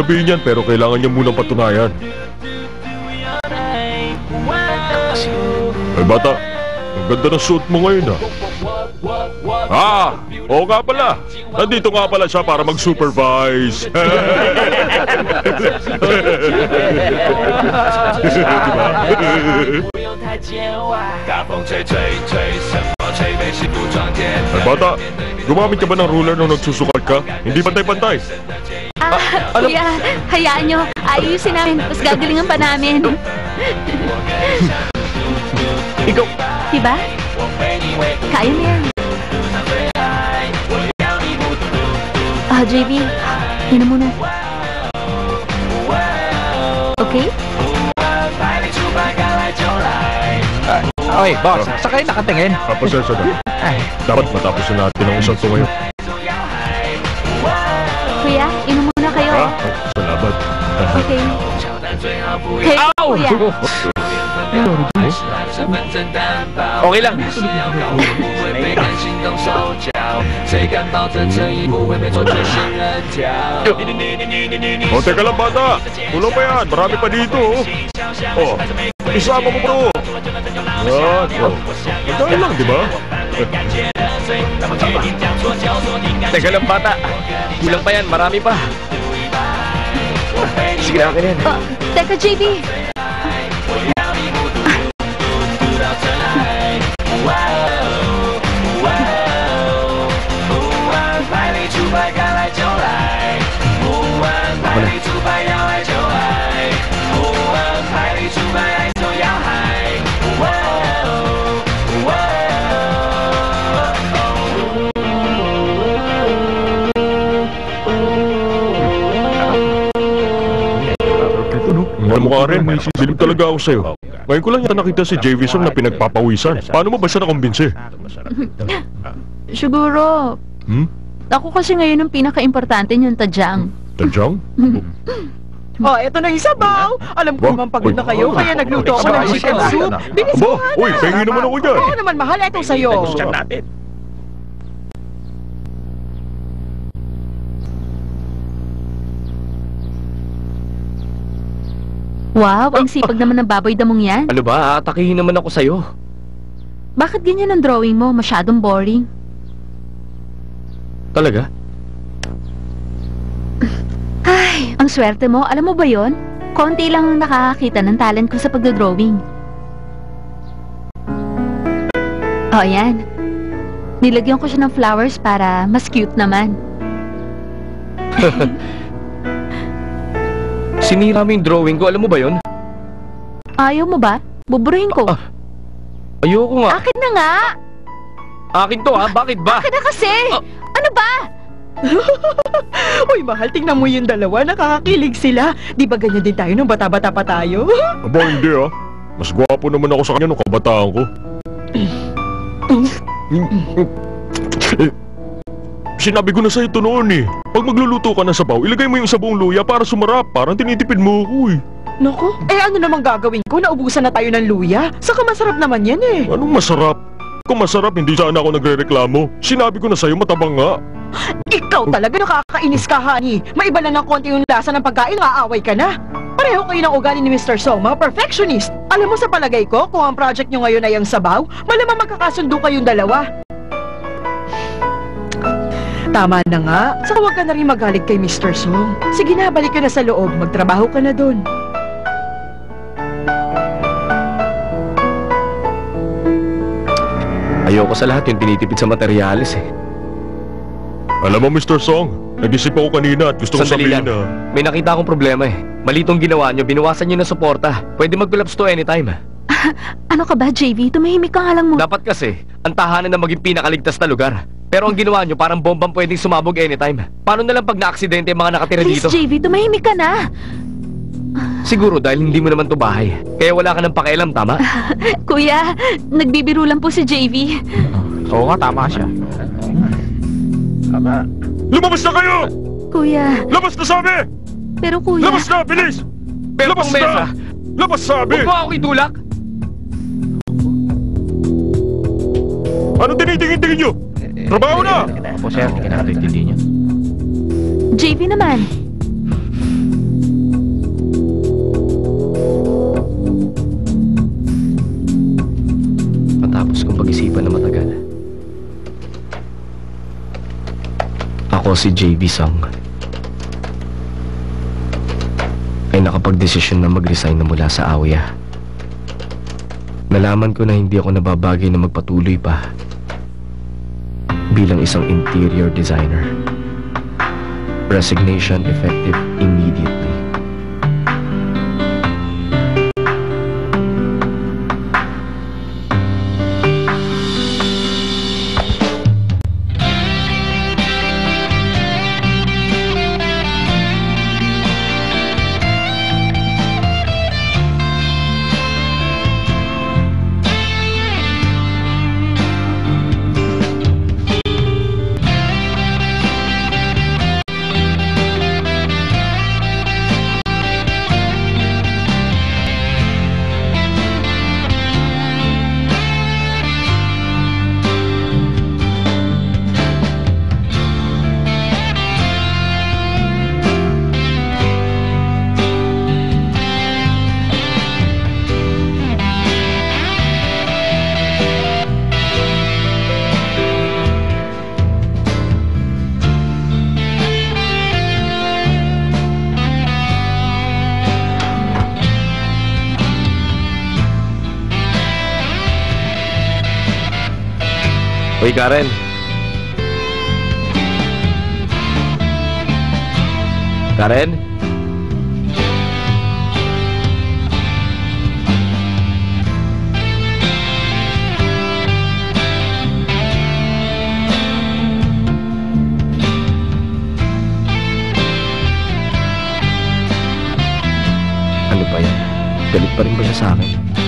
sabihin yan, pero kailangan niya munang patunayan. Ay bata, ang ganda ng suit mo ngayon oo nga pala. Nandito nga pala siya para mag-supervise. Ay bata, gumamit ka ba ng ruler nung nagsusukat ka? Hindi pantay-pantay. Kuya, hayaan nyo. Ayusin namin, tapos gagalingan pa namin. Ikaw. Diba? Kaya mo yan. JB, yun muna. Okay? Oy, boss, sakay nakatingin. Pasensya na. Dapat matapos na natin ang isang ngayon. Kuya, inom muna kayo. Salamat. Okay. Hey, kuya. Okay lang. Teka lang bata. Kulang pa yan. Marami pa dito. Isama mo bro. Magdaan lang, di ba? Teka lang bata. Kulang pa yan. Marami pa. Sige na, akin yan. Teka, JB. Alam mo ka rin, bilib talaga ako sa'yo. Ngayon ko lang yata nakita si Javison na pinagpapawisan. Paano mo ba siya nakumbinsi? Siguro. Ako kasi ngayon ang pinaka-importante niyong tadyang. Tadyang? Eto na yung sabaw. Alam ko naman pagod na kayo, kaya nagluto ako ng chicken soup. Bilis mo nga na. Uy, pahingin naman ako dyan. Oo naman, mahal. Ito sa'yo. Gusto natin. Wow, ang sipag naman ng baboy damong yan. Ano ba? Aatakihin naman ako sa'yo. Bakit ganyan ang drawing mo? Masyadong boring. Talaga? Ay, ang swerte mo. Alam mo ba yon? Konti lang ang nakakakita ng talent ko sa pagdodrawing. Yan. Nilagyan ko siya ng flowers para mas cute naman. Sinira mo yung drawing ko. Alam mo ba yon? Ayaw mo ba? Buburuhin ko. Ayoko nga. Akin na nga! Akin to bakit ba? Akin na kasi! Ano ba? Uy, mahal, tingnan mo yung dalawa. Nakakakilig sila. Di ba ganyan din tayo nung bata-bata pa tayo? Aba, hindi Mas gwapo naman ako sa kanya nung kabataan ko. Sinabi ko na sa'yo ito noon Pag magluluto ka ng sabaw, ilagay mo yung sabong luya para sumarap. Parang tinitipid mo ako Naku, ano namang gagawin ko? Naubusan na tayo ng luya. Saka masarap naman yan Anong masarap? Kung masarap, hindi sana ako nagre-reklamo. Sinabi ko na sa'yo, matabang nga. Ikaw talaga nakakainis ka, honey. Maiba lang ng konti yung lasa ng pagkain, naaaway ka na. Pareho kayo ng ugali ni Mr. Soma, perfectionist. Alam mo sa palagay ko, kung ang project nyo ngayon ay ang sabaw, malamang magkakasundo kayong dalawa. Tama na nga. Saka huwag ka na rin magalit kay Mr. Song. Sige na, balik ka na sa loob. Magtrabaho ka na doon. Ayoko sa lahat yung tinitipid sa materyales Alam mo, Mr. Song, nag-isip ako kanina at gusto kong sabihin na... May nakita akong problema Mali itong ginawa nyo, binawasan nyo ng suporta. Pwede mag-collapse to anytime Ano ka ba, JV? Tumahimik ka nga lang mo. Dapat kasi, ang tahanan na maging pinakaligtas na lugar. Pero ang ginawa nyo, parang bombang pwedeng sumabog anytime. Paano na lang pag na-aksidente yung mga nakatira Please, dito? JV, tumahimik ka na. Siguro dahil hindi mo naman to bahay. Kaya wala ka ng pakialam, tama? Kuya, nagbibiro lang po si JV. Oo nga, tama siya. Tama. Lumabas na kayo! Kuya. Labas na sabi! Pero kuya... Labas na, bilis! Pero labas mesa! Labas sabi! Huwag mo ako itulak! Ano tinitingin-tingin nyo? Trabaho na! Opo, sir, hindi ka nakatintindi niyo. JV naman. Ako si JV Song. Ay nakapag-desisyon na mag-resign na mula sa AWIA. Nalaman ko na hindi ako nababagay na magpatuloy pa bilang isang interior designer. Resignation effective immediately. Hoy, Karen. Karen? Ano ba yan? Galit pa rin ba siya sa akin?